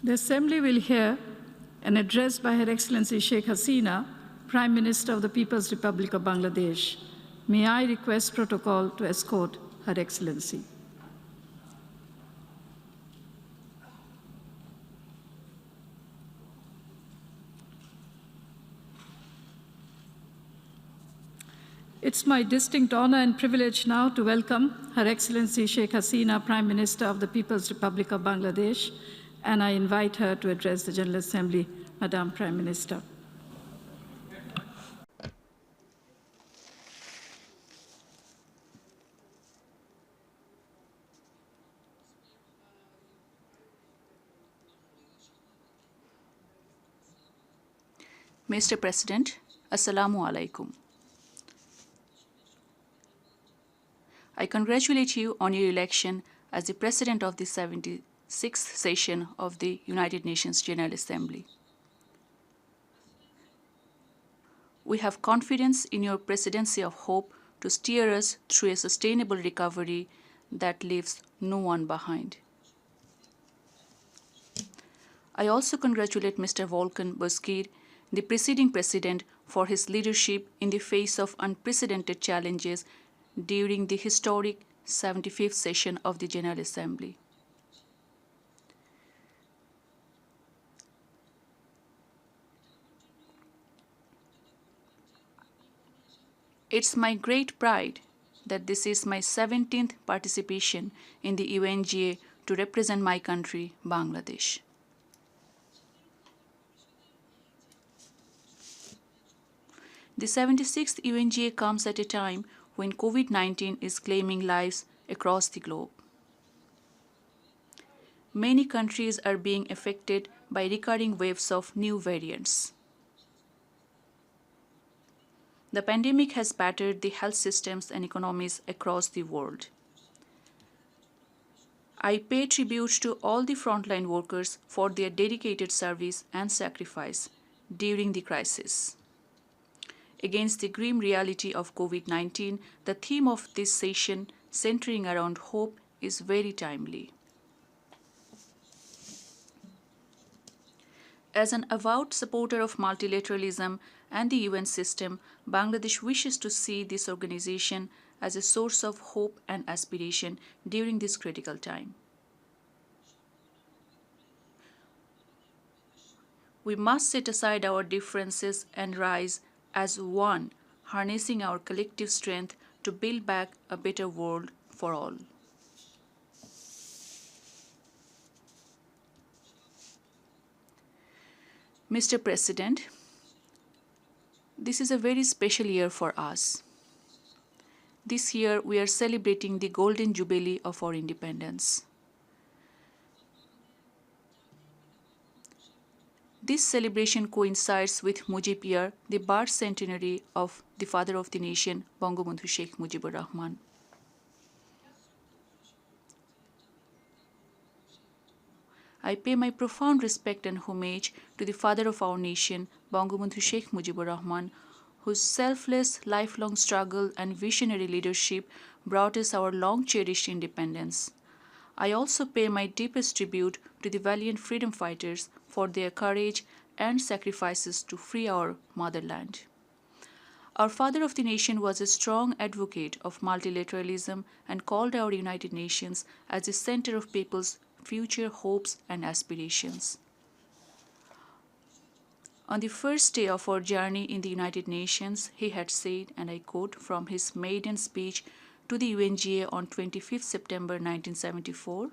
The Assembly will hear an address by Her Excellency Sheikh Hasina, Prime Minister of the People's Republic of Bangladesh. May I request protocol to escort Her Excellency. It's my distinct honor and privilege now to welcome Her Excellency Sheikh Hasina, Prime Minister of the People's Republic of Bangladesh, and I invite her to address the General Assembly. Madam Prime Minister. Mr. President, Assalamu alaikum. I congratulate you on your election as the President of the 76th session of the United Nations General Assembly. We have confidence in your presidency of hope to steer us through a sustainable recovery that leaves no one behind. I also congratulate Mr. Volkan Bozkir, the preceding president, for his leadership in the face of unprecedented challenges during the historic 75th session of the General Assembly. It's my great pride that this is my 17th participation in the UNGA to represent my country, Bangladesh. The 76th UNGA comes at a time when COVID-19 is claiming lives across the globe. Many countries are being affected by recurring waves of new variants. The pandemic has battered the health systems and economies across the world. I pay tribute to all the frontline workers for their dedicated service and sacrifice during the crisis. Against the grim reality of COVID-19, the theme of this session, centering around hope, is very timely. As an avowed supporter of multilateralism and the UN system, Bangladesh wishes to see this organization as a source of hope and aspiration during this critical time. We must set aside our differences and rise as one, harnessing our collective strength to build back a better world for all. Mr. President, this is a very special year for us. This year we are celebrating the Golden Jubilee of our independence. This celebration coincides with Mujib Year, the birth centenary of the father of the nation, Bangabandhu Sheikh Mujibur Rahman. I pay my profound respect and homage to the father of our nation, Bangabandhu Sheikh Mujibur Rahman, whose selfless, lifelong struggle and visionary leadership brought us our long-cherished independence. I also pay my deepest tribute to the valiant freedom fighters for their courage and sacrifices to free our motherland. Our father of the nation was a strong advocate of multilateralism and called our United Nations as the center of people's future hopes and aspirations. On the first day of our journey in the United Nations, he had said, and I quote from his maiden speech to the UNGA on 25th September 1974,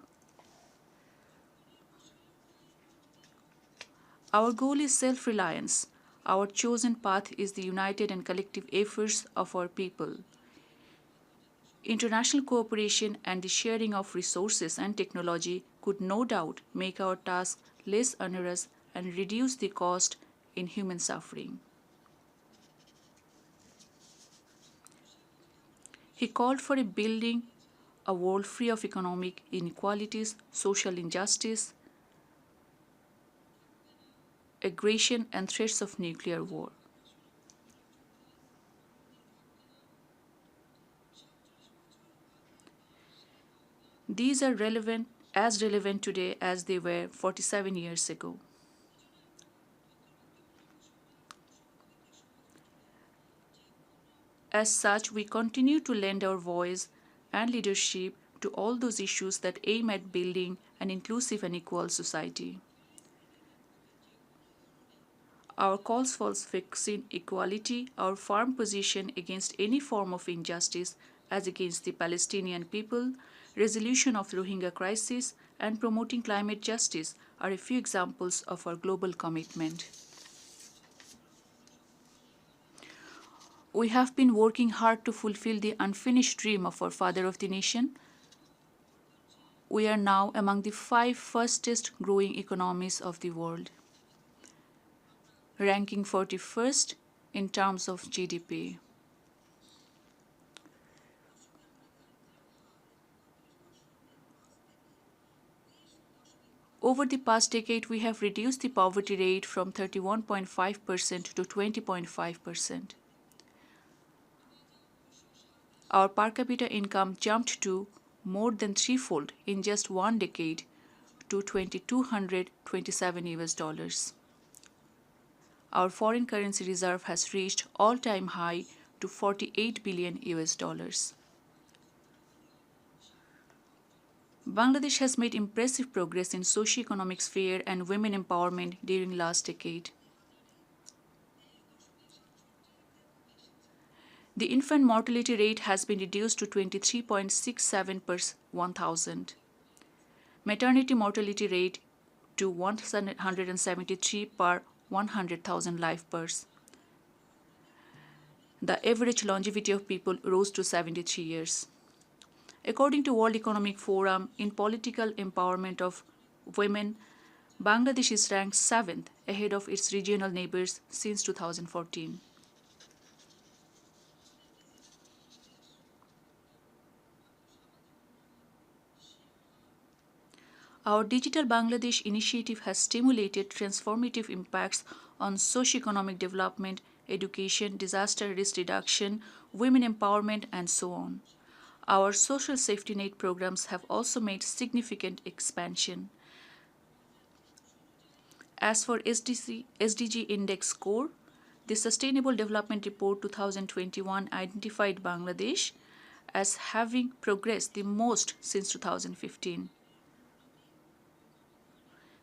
"Our goal is self-reliance. Our chosen path is the united and collective efforts of our people. International cooperation and the sharing of resources and technology could no doubt make our task less onerous and reduce the cost in human suffering." He called for building a world free of economic inequalities, social injustice, aggression, and threats of nuclear war. These are relevant as relevant today as they were 47 years ago. As such, we continue to lend our voice and leadership to all those issues that aim at building an inclusive and equal society. Our calls for fixing equality, our firm position against any form of injustice as against the Palestinian people, resolution of the Rohingya crisis, and promoting climate justice are a few examples of our global commitment. We have been working hard to fulfill the unfinished dream of our father of the nation. We are now among the 5 fastest growing economies of the world, ranking 41st in terms of GDP. Over the past decade, we have reduced the poverty rate from 31.5% to 20.5%. Our per capita income jumped to more than threefold in just one decade to 2,227 US dollars. Our foreign currency reserve has reached all-time high to 48 billion US dollars. Bangladesh has made impressive progress in socio-economic sphere and women empowerment during last decade. The infant mortality rate has been reduced to 23.67 per 1,000. Maternity mortality rate to 173 per 100,000 live births. The average longevity of people rose to 73 years. According to World Economic Forum, in political empowerment of women, Bangladesh is ranked 7th ahead of its regional neighbors since 2014. Our Digital Bangladesh initiative has stimulated transformative impacts on socioeconomic development, education, disaster risk reduction, women empowerment, and so on. Our social safety net programs have also made significant expansion. As for SDG Index score, the Sustainable Development Report 2021 identified Bangladesh as having progressed the most since 2015.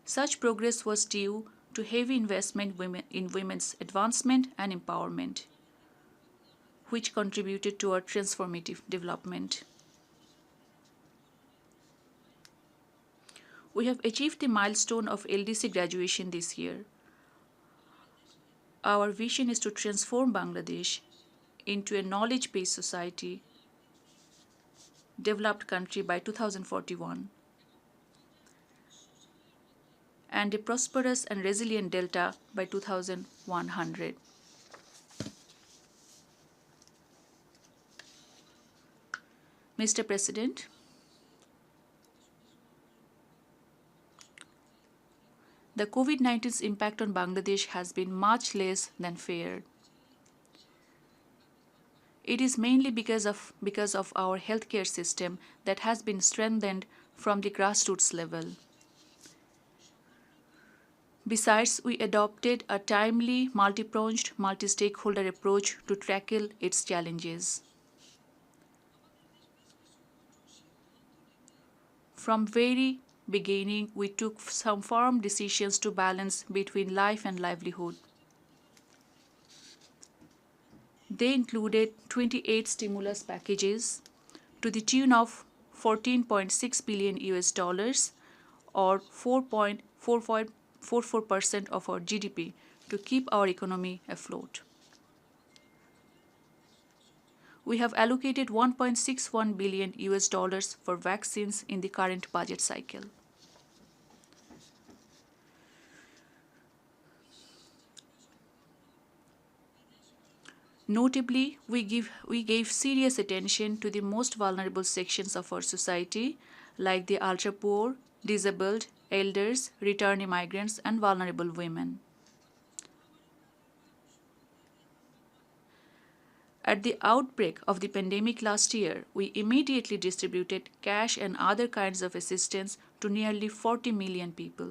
Such progress was due to heavy investment in women's advancement and empowerment, which contributed to our transformative development. We have achieved the milestone of LDC graduation this year. Our vision is to transform Bangladesh into a knowledge-based society, developed country by 2041. And a prosperous and resilient Delta by 2100. Mr. President, the COVID-19's impact on Bangladesh has been much less than feared. It is mainly because of our healthcare system that has been strengthened from the grassroots level. Besides, we adopted a timely, multi-pronged, multi-stakeholder approach to tackle its challenges. From very beginning, we took some firm decisions to balance between life and livelihood. They included 28 stimulus packages to the tune of 14.6 billion US dollars or 4.44% of our GDP to keep our economy afloat. We have allocated 1.61 billion US dollars for vaccines in the current budget cycle. Notably, we gave serious attention to the most vulnerable sections of our society, like the ultra-poor, disabled, elders, returnee migrants, and vulnerable women. At the outbreak of the pandemic last year, we immediately distributed cash and other kinds of assistance to nearly 40 million people.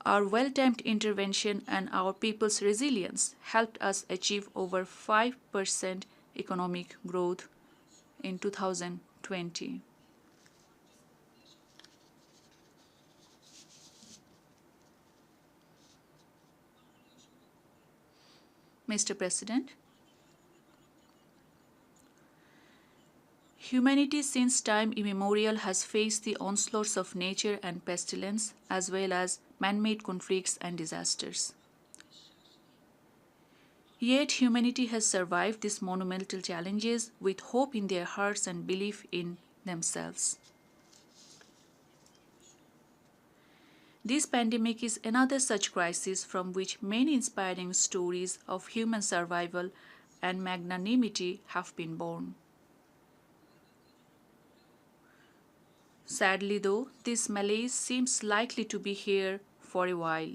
Our well-timed intervention and our people's resilience helped us achieve over 5% economic growth in 2020. Mr. President, humanity since time immemorial has faced the onslaughts of nature and pestilence as well as man-made conflicts and disasters. Yet humanity has survived these monumental challenges with hope in their hearts and belief in themselves. This pandemic is another such crisis from which many inspiring stories of human survival and magnanimity have been born. Sadly, though, this malaise seems likely to be here for a while.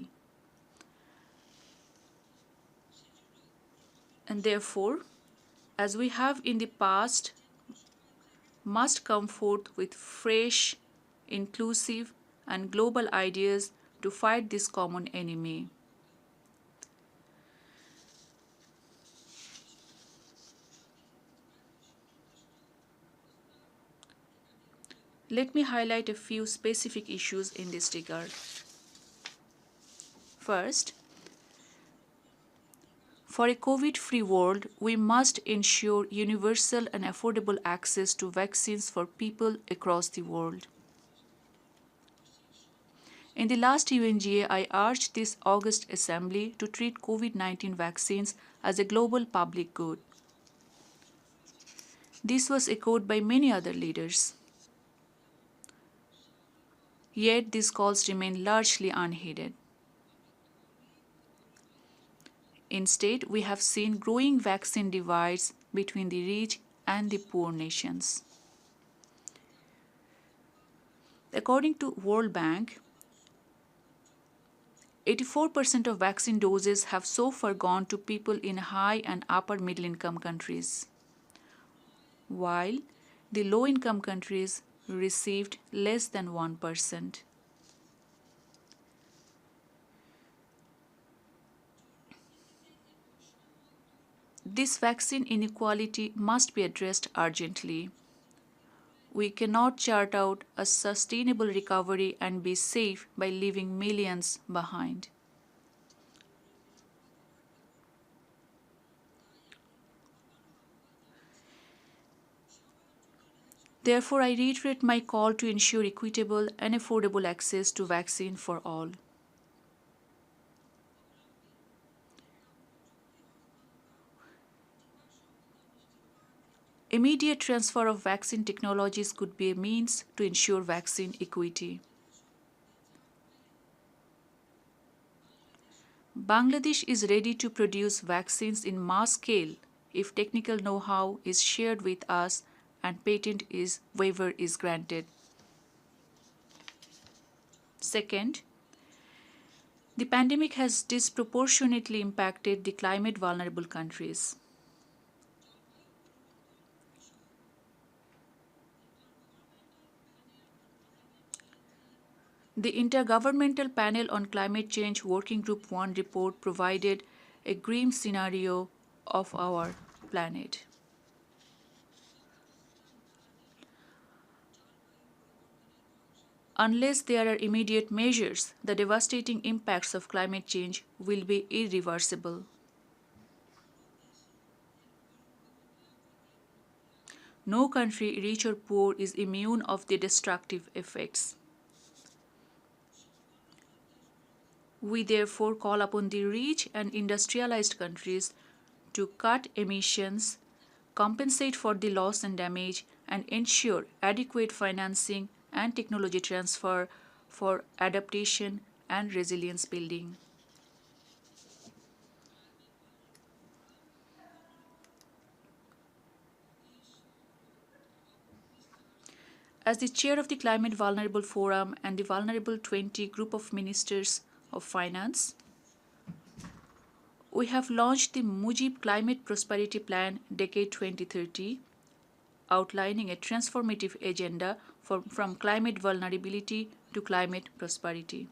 And therefore, as we have in the past, must come forth with fresh, inclusive, and global ideas to fight this common enemy. Let me highlight a few specific issues in this regard. First, for a COVID-free world, we must ensure universal and affordable access to vaccines for people across the world. In the last UNGA, I urged this August Assembly to treat COVID-19 vaccines as a global public good. This was echoed by many other leaders. Yet these calls remain largely unheeded. Instead, we have seen growing vaccine divides between the rich and the poor nations. According to World Bank, 84% of vaccine doses have so far gone to people in high and upper middle income countries, while the low income countries received less than 1%. This vaccine inequality must be addressed urgently. We cannot chart out a sustainable recovery and be safe by leaving millions behind. Therefore, I reiterate my call to ensure equitable and affordable access to vaccine for all. Immediate transfer of vaccine technologies could be a means to ensure vaccine equity. Bangladesh is ready to produce vaccines in mass scale if technical know-how is shared with us and patent waiver is granted. Second, the pandemic has disproportionately impacted the climate vulnerable countries. The Intergovernmental Panel on Climate Change Working Group 1 report provided a grim scenario of our planet. Unless there are immediate measures, the devastating impacts of climate change will be irreversible. No country, rich or poor, is immune of the destructive effects. We therefore call upon the rich and industrialized countries to cut emissions, compensate for the loss and damage, and ensure adequate financing and technology transfer for adaptation and resilience building. As the chair of the Climate Vulnerable Forum and the Vulnerable 20 Group of Ministers of Finance, we have launched the Mujib Climate Prosperity Plan Decade 2030, outlining a transformative agenda from climate vulnerability to climate prosperity.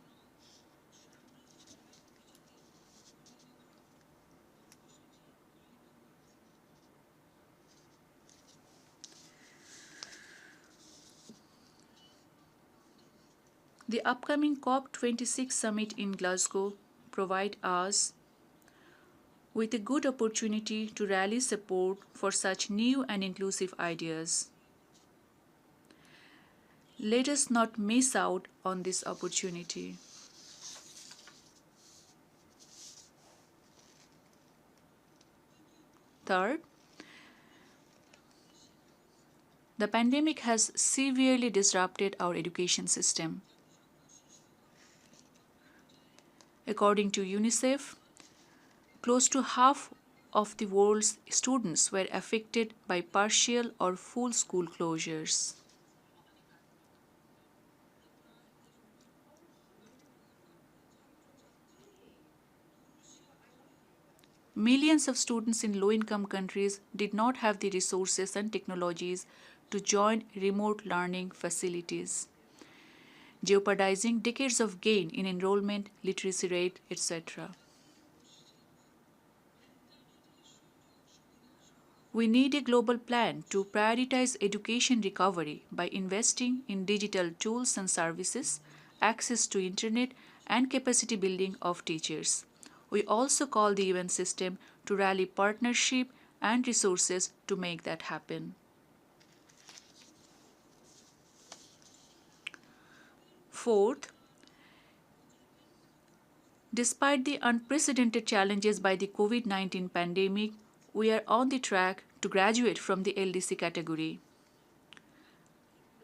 The upcoming COP26 summit in Glasgow provide us with a good opportunity to rally support for such new and inclusive ideas. Let us not miss out on this opportunity. Third, the pandemic has severely disrupted our education system. According to UNICEF, close to half of the world's students were affected by partial or full school closures. Millions of students in low income countries did not have the resources and technologies to join remote learning facilities, jeopardizing decades of gain in enrollment, literacy rate, etc. We need a global plan to prioritize education recovery by investing in digital tools and services, access to internet, and capacity building of teachers. We also call the UN system to rally partnership and resources to make that happen. Fourth, despite the unprecedented challenges by the COVID-19 pandemic, we are on the track to graduate from the LDC category.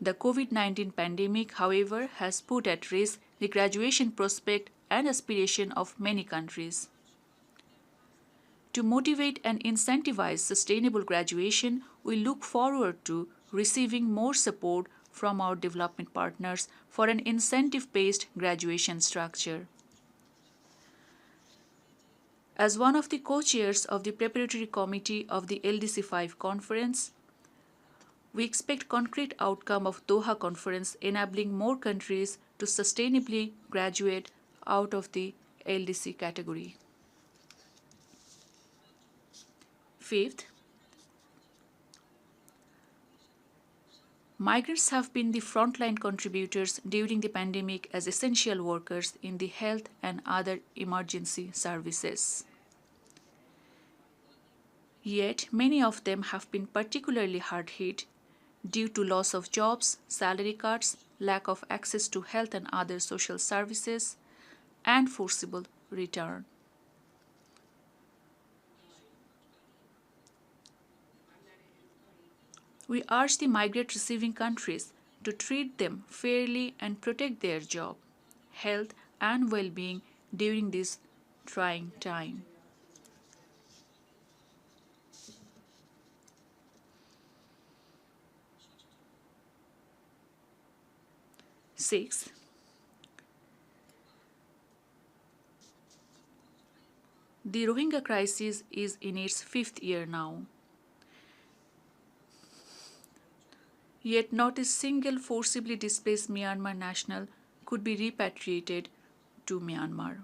The COVID-19 pandemic, however, has put at risk the graduation prospect and aspiration of many countries. To motivate and incentivize sustainable graduation, we look forward to receiving more support from our development partners for an incentive-based graduation structure. As one of the co-chairs of the preparatory committee of the LDC 5 conference, we expect concrete outcome of Doha conference enabling more countries to sustainably graduate out of the LDC category. Fifth, migrants have been the frontline contributors during the pandemic as essential workers in the health and other emergency services. Yet, many of them have been particularly hard hit due to loss of jobs, salary cuts, lack of access to health and other social services, and forcible return. We urge the migrant receiving countries to treat them fairly and protect their job, health, and well being during this trying time. Sixth, the Rohingya crisis is in its fifth year now. Yet not a single forcibly displaced Myanmar national could be repatriated to Myanmar.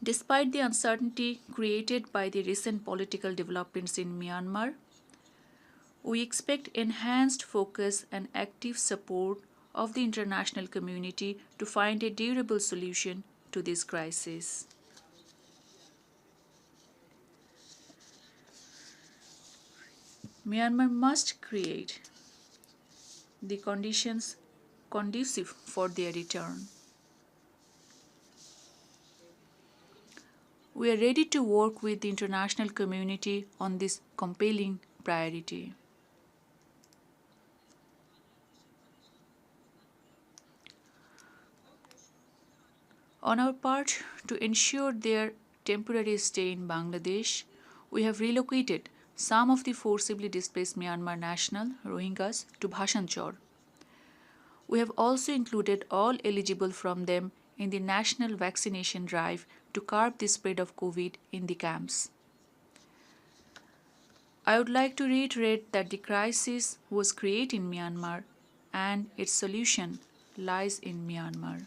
Despite the uncertainty created by the recent political developments in Myanmar, we expect enhanced focus and active support of the international community to find a durable solution to this crisis. Myanmar must create the conditions conducive for their return. We are ready to work with the international community on this compelling priority. On our part, to ensure their temporary stay in Bangladesh, we have relocated some of the forcibly displaced Myanmar national Rohingyas to Bhasanchar. We have also included all eligible from them in the national vaccination drive to curb the spread of COVID in the camps. I would like to reiterate that the crisis was created in Myanmar and its solution lies in Myanmar.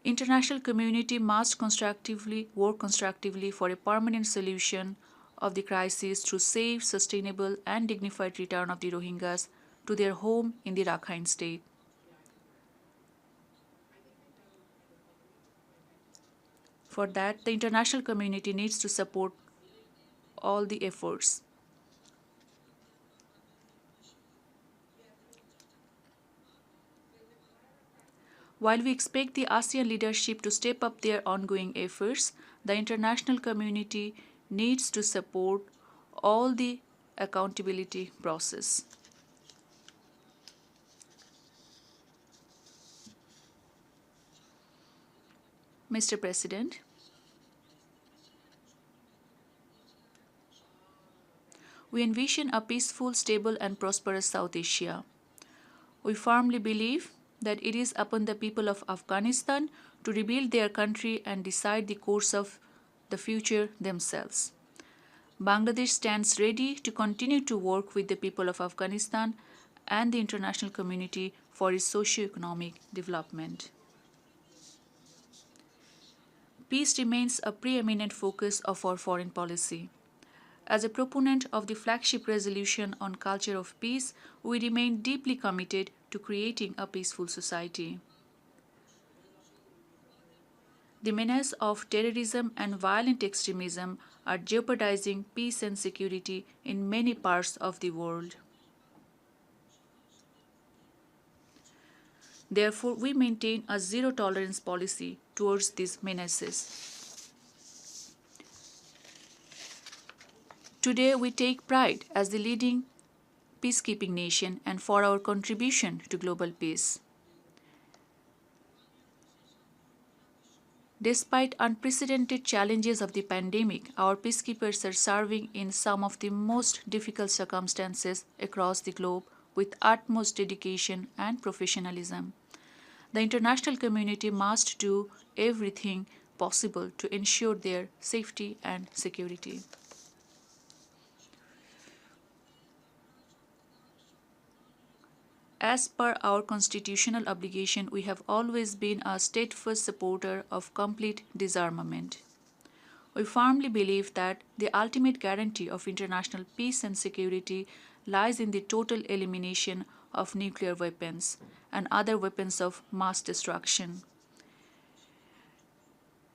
International community must work constructively for a permanent solution of the crisis through safe, sustainable and dignified return of the Rohingyas to their home in the Rakhine state. For that, the international community needs to support all the efforts. While we expect the ASEAN leadership to step up their ongoing efforts, the international community needs to support all the accountability process. Mr. President, we envision a peaceful, stable, and prosperous South Asia. We firmly believe that it is upon the people of Afghanistan to rebuild their country and decide the course of the future themselves. Bangladesh stands ready to continue to work with the people of Afghanistan and the international community for its socio-economic development. Peace remains a preeminent focus of our foreign policy. As a proponent of the flagship resolution on culture of peace, we remain deeply committed to creating a peaceful society. The menace of terrorism and violent extremism are jeopardizing peace and security in many parts of the world. Therefore, we maintain a zero tolerance policy towards these menaces. Today, we take pride as the leading peacekeeping nation and for our contribution to global peace. Despite unprecedented challenges of the pandemic, our peacekeepers are serving in some of the most difficult circumstances across the globe with utmost dedication and professionalism. The international community must do everything possible to ensure their safety and security. As per our constitutional obligation, we have always been a steadfast supporter of complete disarmament. We firmly believe that the ultimate guarantee of international peace and security lies in the total elimination of nuclear weapons and other weapons of mass destruction.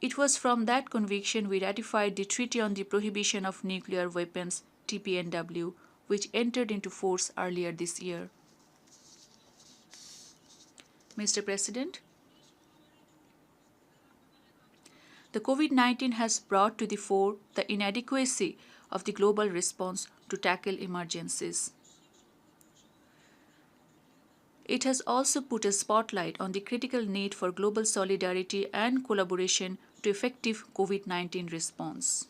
It was from that conviction we ratified the Treaty on the Prohibition of Nuclear Weapons, TPNW, which entered into force earlier this year. Mr. President, the COVID-19 has brought to the fore the inadequacy of the global response to tackle emergencies. It has also put a spotlight on the critical need for global solidarity and collaboration to effective COVID-19 response.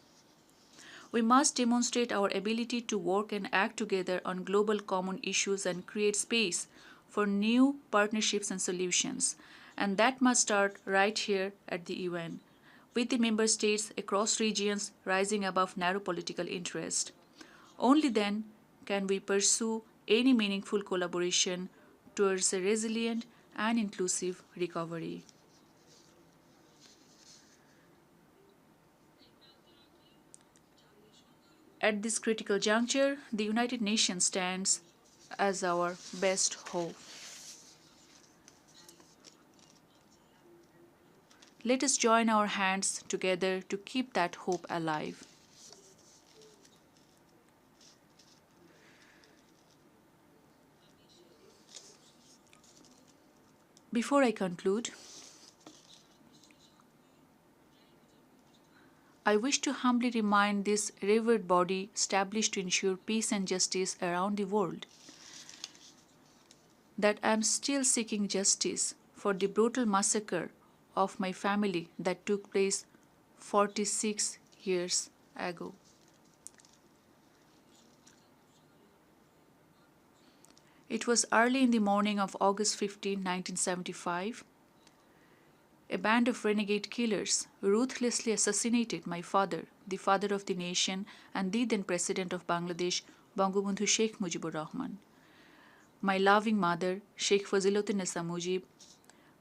We must demonstrate our ability to work and act together on global common issues and create space for new partnerships and solutions. And that must start right here at the UN, with the member states across regions rising above narrow political interest. Only then can we pursue any meaningful collaboration towards a resilient and inclusive recovery. At this critical juncture, the United Nations stands as our best hope. Let us join our hands together to keep that hope alive. Before I conclude, I wish to humbly remind this revered body established to ensure peace and justice around the world that I am still seeking justice for the brutal massacre of my family that took place 46 years ago. It was early in the morning of August 15, 1975. A band of renegade killers ruthlessly assassinated my father, the father of the nation and the then President of Bangladesh, Bangabandhu Sheikh Mujibur Rahman. My loving mother, Sheikh Faziluddinessa Mujib,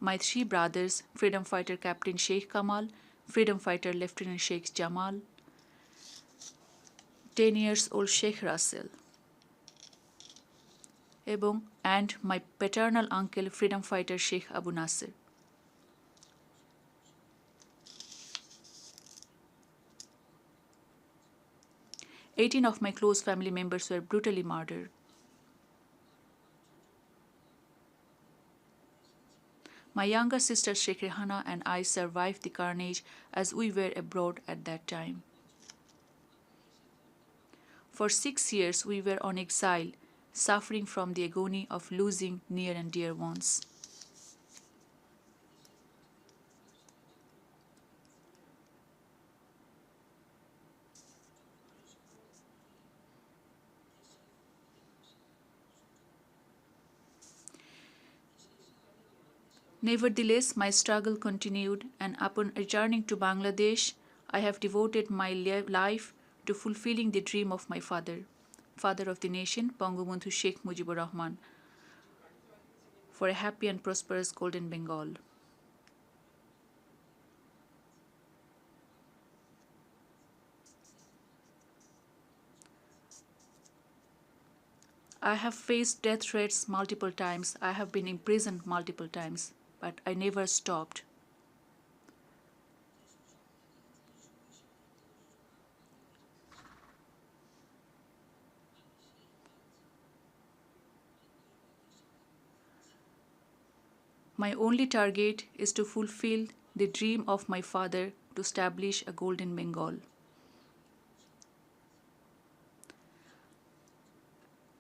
my three brothers, freedom fighter Captain Sheikh Kamal, freedom fighter Lieutenant Sheikh Jamal, 10 years old Sheikh Russell, and my paternal uncle, freedom fighter Sheikh Abu Nasser. 18 of my close family members were brutally murdered. My younger sister Sheikh Rehana and I survived the carnage as we were abroad at that time. For 6 years we were on exile, suffering from the agony of losing near and dear ones. Nevertheless, my struggle continued, and upon returning to Bangladesh, I have devoted my life to fulfilling the dream of my father, father of the nation, Bangabandhu Sheikh Mujibur Rahman, for a happy and prosperous Golden Bengal. I have faced death threats multiple times. I have been imprisoned multiple times, but I never stopped. My only target is to fulfill the dream of my father to establish a Golden Bengal.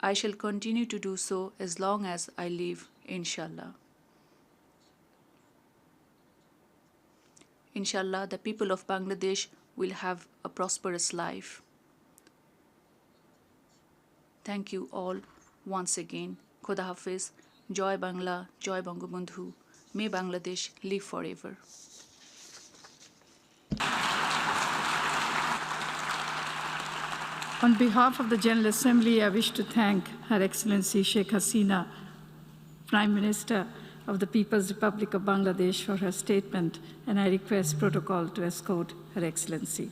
I shall continue to do so as long as I live, inshallah. Inshallah, the people of Bangladesh will have a prosperous life. Thank you all once again. Khoda Hafiz. Joy Bangla, Joy Bangabandhu. May Bangladesh live forever. On behalf of the General Assembly, I wish to thank Her Excellency Sheikh Hasina, Prime Minister of the People's Republic of Bangladesh, for her statement, and I request protocol to escort Her Excellency.